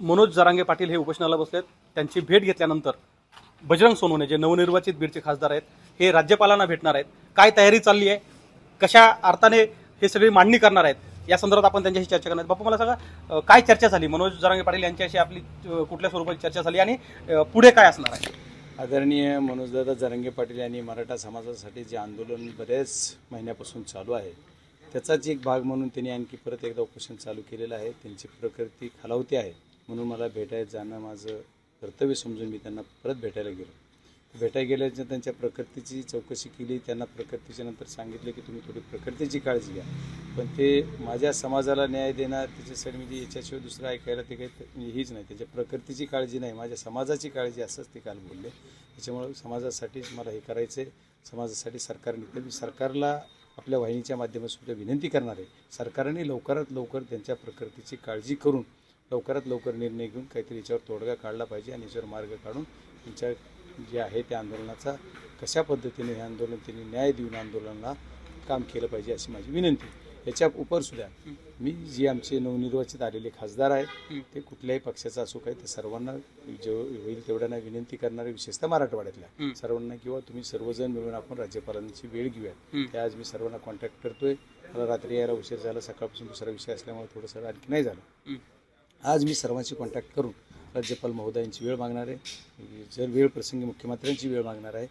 मनोज जरांगे पाटील हे उपोषणाला बसलेत. त्यांची भेट घेतल्यानंतर बजरंग सोनवणे जे नवनिर्वाचित बीडचे खासदार आहेत हे राज्यपालांना भेटणार आहेत. काय तयारी चालली आहे, कशा अर्थाने हे सगळी मांडणी करणार आहेत, या संदर्भात आपण त्यांच्याशी चर्चा करणार. बापू मला सांगा, काय चर्चा झाली मनोज जरांगे पाटील यांच्याशी, आपली कुठल्या स्वरूपाची चर्चा झाली आणि पुढे काय असणार आहे? आदरणीय मनोजदादा जरांगे पाटील यांनी मराठा समाजासाठी जे आंदोलन बरेच महिन्यापासून चालू आहे त्याचाच एक भाग म्हणून त्यांनी आणखी परत एकदा उपोषण चालू केलेलं आहे. त्यांची प्रकृती खालावती आहे म्हणून मला भेटायला जाणं माझं कर्तव्य समजून मी त्यांना परत भेटायला गेलो. भेटायला गेल्याच्या त्यांच्या प्रकृतीची चौकशी केली. त्यांना प्रकृतीच्या नंतर सांगितलं की तुम्ही थोडी प्रकृतीची काळजी घ्या, पण ते माझ्या समाजाला न्याय देणार त्याच्यासाठी म्हणजे याच्याशिवाय दुसरं ऐकायला ते काही हीच नाही. त्याच्या प्रकृतीची काळजी नाही, माझ्या समाजाची काळजी असंच ते काल बोलले. त्याच्यामुळं समाजासाठीच मला हे करायचं आहे. समाजासाठी सरकारने मी सरकारला आपल्या वाहिनीच्या माध्यमातून विनंती करणार आहे, सरकारने लवकरात लवकर त्यांच्या प्रकृतीची काळजी करून लवकरात लवकर निर्णय घेऊन काहीतरी याच्यावर तोडगा काढला पाहिजे आणि याच्यावर मार्ग काढून त्यांच्या जे आहे त्या आंदोलनाचा कशा पद्धतीने हे आंदोलन त्यांनी न्याय देऊन आंदोलनाला काम केलं पाहिजे अशी माझी विनंती. याच्या उपरसुद्धा मी जे आमचे नवनिर्वाचित आलेले खासदार आहेत ते कुठल्याही पक्षाचा असो काही ते सर्वांना जे होईल तेवढ्यांना विनंती करणारे, विशेषतः मराठवाड्यातल्या सर्वांना किंवा तुम्ही सर्वजण मिळून आपण राज्यपालांची वेळ घेऊया. त्या आज मी सर्वांना कॉन्टॅक्ट करतोय. मला रात्री यायला उशीर झाला, सकाळपासून दुसरा विषय असल्यामुळे थोडंसं आणखी नाही झालं. आज मी सर्वांची कॉन्टॅक्ट करून राज्यपाल महोदयांची वेळ मागणार आहे. जर वेळ प्रसंगी मुख्यमंत्र्यांची वेळ मागणार आहे.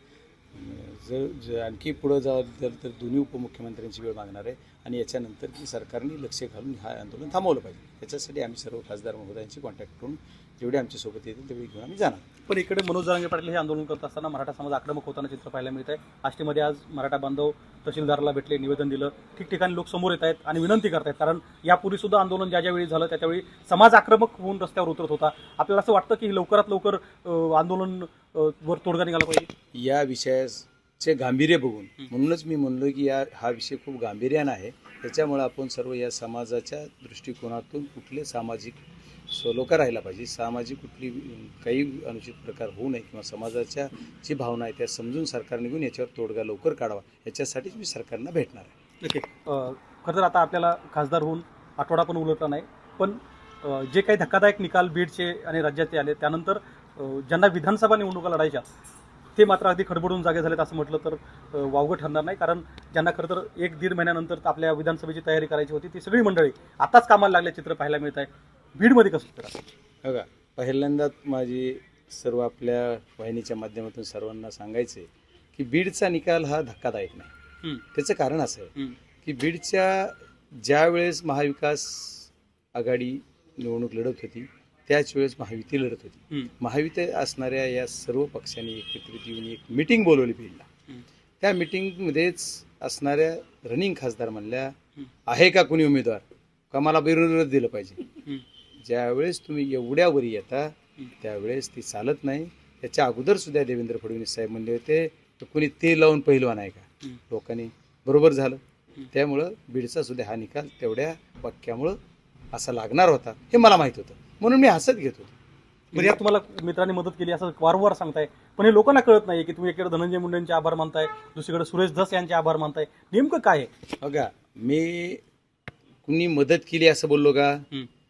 जर आणखी पुढं जावं तर दोन्ही उपमुख्यमंत्र्यांची वेळ मागणार आहे आणि याच्यानंतर की सरकारने लक्ष घालून हा आंदोलन थांबवलं पाहिजे. त्याच्यासाठी आम्ही सर्व खासदार महोदयांची कॉन्टॅक्ट करून जेवढे आमच्यासोबत येतील तेवढे घेऊन आम्ही जाणार. पण इकडे मनोज जरांगे पाटील हे आंदोलन करत असताना मराठा समाज आक्रमक होताना चित्र पाहायला मिळत आहे. आष्टीमध्ये आज मराठा बांधव तहसीलदाराला भेटले, निवेदन दिलं, ठिकठिकाणी लोक समोर येत आहेत आणि विनंती करत आहेत. कारण यापूर्वी सुद्धा आंदोलन ज्या ज्यावेळी झालं त्यावेळी समाज आक्रमक होऊन रस्त्यावर उतरत होता. आपल्याला असं वाटतं की लवकरात लवकर आंदोलन वर तोडगा निघाला पाहिजे. या विषयाचे गांभीर्य बघून म्हणूनच मी म्हणलो की हा विषय खूप गांभीर्यानं आहे. त्याच्यामुळे आपण सर्व या समाजाच्या दृष्टिकोनातून कुठले सामाजिक सलोखा राहिला पाहिजे. सामाजिक कुठली काही अनुचित प्रकार होऊ नये किंवा समाजाच्या जी भावना आहे त्या समजून सरकारने घेऊन याच्यावर तोडगा लवकर काढावा. याच्यासाठीच मी सरकारला भेटणार आहे. ओके. खरं तर आता आपल्याला खासदार होऊन आठवडा पण उलटला नाही, पण जे काही धक्कादायक निकाल बीडचे आणि राज्याचे आले त्यानंतर ज्यांना विधानसभा निवडणुका लढायच्या ते मात्र अगदी खडबडून जागे झालेत असं म्हटलं तर वावगं ठरणार नाही. कारण ज्यांना खरं तर 1-1.5 महिन्यानंतर आपल्या विधानसभेची तयारी करायची होती ती सगळी मंडळी आताच कामाला लागले चित्र पाहायला मिळत आहे. बीडमध्ये कसं करा बघा, पहिल्यांदा माझी सर्व आपल्या वाहिनीच्या माध्यमातून सर्वांना सांगायचं आहे की बीडचा निकाल हा धक्कादायक नाही. त्याचं कारण असं आहे की बीडच्या ज्या वेळेस महाविकास आघाडी निवडणूक लढत होती त्याच वेळेस महायुती लढत होती. महायुती असणाऱ्या या सर्व पक्षांनी एकत्रित येऊन एक मिटिंग बोलवली बीडला. त्या मिटिंगमध्येच असणाऱ्या रनिंग खासदार म्हणल्या, आहे का कुणी उमेदवार का मला बिनविरोध दिलं पाहिजे. ज्यावेळेस तुम्ही एवढ्यावर येता त्यावेळेस ती चालत नाही. त्याच्या अगोदर सुद्धा देवेंद्र फडणवीस साहेब म्हणले होते तर कुणी ते लावून पहिलवान आहे का. लोकांनी बरोबर झालं. त्यामुळं बीडचा सुद्धा हा निकाल तेवढ्या वाक्यामुळं असा लागणार होता हे मला माहित होतं, म्हणून मी हसत घेत होतो. म्हणजे तुम्हाला मित्रांनी मदत केली असं वारंवार सांगताय, पण हे लोकांना कळत नाही की तुम्ही एकीकडे धनंजय मुंडेंचे आभार मानताय, दुसरीकडे सुरेश धस यांचे आभार मानताय. नेमकं काय आहे? बघा, मी कुणी मदत केली असं बोललो का?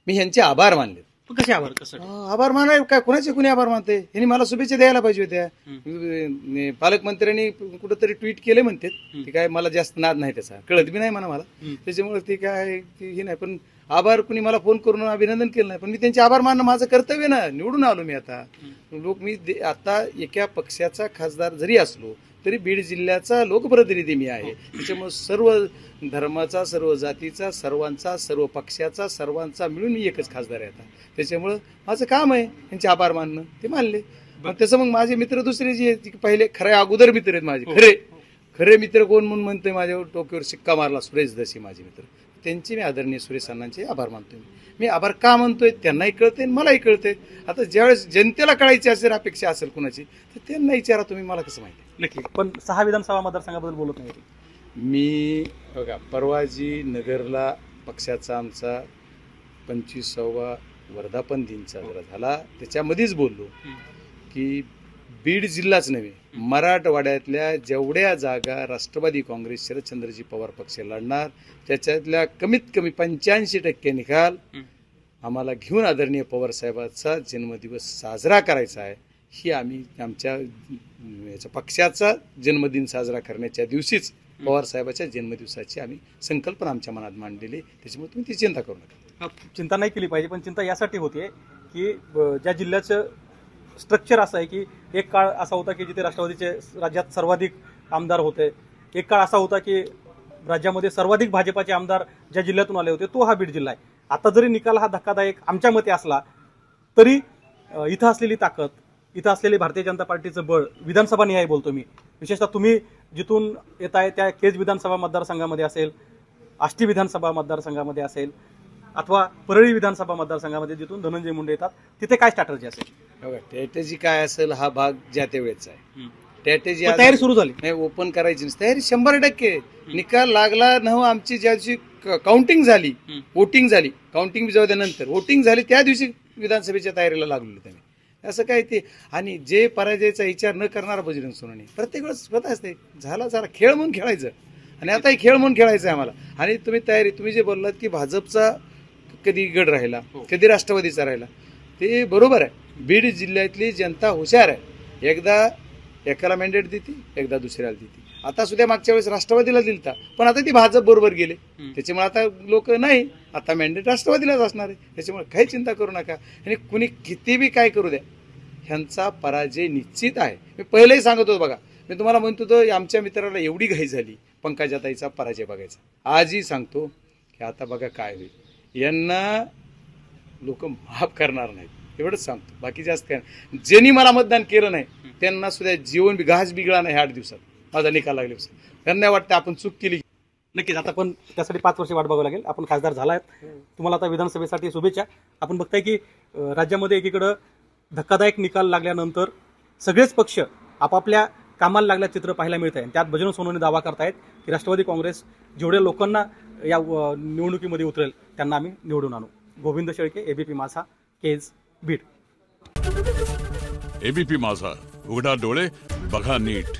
मी ह्यांचे आभार मानले. कसे आभार? कसं आभार मानाय काय? कोणाचे कुणी आभार मानते? यांनी मला शुभेच्छा द्यायला पाहिजे होत्या. पालकमंत्र्यांनी कुठंतरी ट्विट केले म्हणते, ते काय मला जास्त नाद नाही त्याचा, कळत बी नाही मला. त्याच्यामुळे ते काय हे नाही. पण आभार कुणी मला फोन करून अभिनंदन केलं नाही, पण मी त्यांचे आभार मानणं माझं कर्तव्य ना. निवडून आलो मी आता. मी आता एका पक्षाचा खासदार जरी असलो तरी बीड जिल्ह्याचा लोकप्रतिनिधी मी आहे. त्याच्यामुळे सर्व धर्माचा, सर्व जातीचा, सर्वांचा, सर्व पक्षाचा, सर्वांचा मिळून मी एकच खासदार आहे आता. त्याच्यामुळं माझं काम आहे यांचे आभार मानणं. ते मानले. मग तसं मग माझे मित्र दुसरे जे आहेत पहिले खरे अगोदर मित्र आहेत माझे, खरे मित्र कोण म्हणून म्हणतोय माझ्यावर टोक्यावर शिक्का मारला सुरेश धस माझे मित्र. त्यांचे मी आदरणीय सुरेश अण्णांचे आभार मानतोय. मी आभार का मानतोय त्यांनाही कळते मलाही कळते. आता ज्यावेळेस जनतेला कळायची असेल, अपेक्षा असेल कुणाची, तर त्यांना विचारा तुम्ही, मला कसं माहिती. नक्की. पण 6 विधानसभा मतदारसंघाबद्दल बोलत नाही मी. बघा, परवा जी नगरला पक्षाचा आमचा 25वा वर्धापन दिन साजरा झाला त्याच्यामध्येच बोललो की बीड जिल्हाच नव्हे मराठवाड्यातल्या जेवढ्या जागा राष्ट्रवादी काँग्रेस शरदचंद्रजी पवार पक्ष लढणार त्याच्यातल्या कमीत कमी 85% निकाल आम्हाला घेऊन आदरणीय पवारसाहेबांचा जन्मदिवस साजरा करायचा आहे. ही आम्ही आमच्या याच्या पक्षाचा जन्मदिन साजरा करण्याच्या दिवशीच पवारसाहेबाच्या जन्मदिवसाची आम्ही संकल्पना आमच्या मनात मांडलेली. त्याच्यामुळे तुम्ही ती चिंता करू नका. चिंता नाही केली पाहिजे, पण चिंता यासाठी होते की ज्या जिल्ह्याचं स्ट्रक्चर असं आहे की एक काळ असा होता की जिथे राष्ट्रवादीचे राज्यात सर्वाधिक आमदार होते, एक काळ असा होता की राज्यामध्ये सर्वाधिक भाजपाचे आमदार ज्या जिल्ह्यातून आले होते तो हा बीड जिल्हा आहे. आता जरी निकाल हा धक्कादायक आमच्या मते असला तरी इथं असलेली ताकद, इथं असलेले भारतीय जनता पार्टीचं बळ, विधानसभा निहाय बोलतो मी, विशेषतः तुम्ही जिथून येत आहे त्या केज विधानसभा मतदारसंघामध्ये असेल, आष्टी विधानसभा मतदारसंघामध्ये असेल अथवा परळी विधानसभा मतदारसंघामध्ये जिथून धनंजय मुंडे येतात, तिथे काय स्ट्रॅटर्जी असेल? बघा, स्ट्रॅटेजी काय असेल हा भाग ज्या त्या वेळेचा आहे. स्ट्रॅटेजी तयारी सुरू झाली नाही, ओपन करायची नाही. तयारी 100% निकाल लागला न आमची ज्या दिवशी काउंटिंग झाली, वोटिंग झाली, काउंटिंग जाऊ द्या नंतर वोटिंग झाली त्या दिवशी विधानसभेच्या तयारीला लागलो त्यांनी. असं काय ते, आणि जे पराजयाचा विचार न करणारा बजरंग सोनवणे प्रत्येक वेळेस स्वतः असते झाला जरा खेळ म्हणून खेळायचं, आणि आता हे खेळ म्हणून खेळायचं आहे आम्हाला. आणि तुम्ही जे बोललात की भाजपचा कधी गड राहिला, कधी राष्ट्रवादीचा राहिला, ते बरोबर आहे. बीड जिल्ह्यातली जनता हुशार आहे. एकदा एकाला मॅन्डेट देते, एकदा दुसऱ्याला देते. आता सुद्धा मागच्या वेळेस राष्ट्रवादीला दिलता, पण आता ती भाजप बरोबर गेले. त्याच्यामुळे आता लोक नाही, आता मॅन्डेट राष्ट्रवादीलाच असणार आहे. त्याच्यामुळे काही चिंता करू नका. आणि कुणी किती बी काय करू द्या, ह्यांचा पराजय निश्चित आहे. मी पहिलेही सांगत होतो बघा, मी तुम्हाला म्हणतो होतो आमच्या मित्राला एवढी घाई झाली पंकजाताईचा पराजय बघायचा. आजही सांगतो की आता बघा काय होईल. यांना लोक माफ करणार नाहीत, एवढंच सांगतो. बाकी जास्त काय नाही. ज्यांनी मला मतदान केलं नाही त्यांना सुद्धा जीवन घास बिगळा नाही 8 दिवसात माझा निकाल लागल्यापासून. त्यांना वाटतं आपण चूक केली. नक्कीच, आता पण त्यासाठी 5 वर्ष वाट बघावं लागेल. आपण खासदार झाला आहेत, तुम्हाला आता विधानसभेसाठी शुभेच्छा. आपण बघताय की राज्यामध्ये एकीकडं धक्कादायक निकाल लागल्यानंतर सगळेच पक्ष आपापल्या कामाला लागल्या चित्र पाहायला मिळत आहे. त्यात बजरंग सोनवणे दावा करतायत की राष्ट्रवादी काँग्रेस जेवढ्या लोकांना या निवडणुकीमध्ये उतरेल त्यांना आम्ही निवडून आणू. गोविंद शेळके, एबीपी माझा, केज, बीड. एबीपी माझा, उघडा डोळे बघा नीट.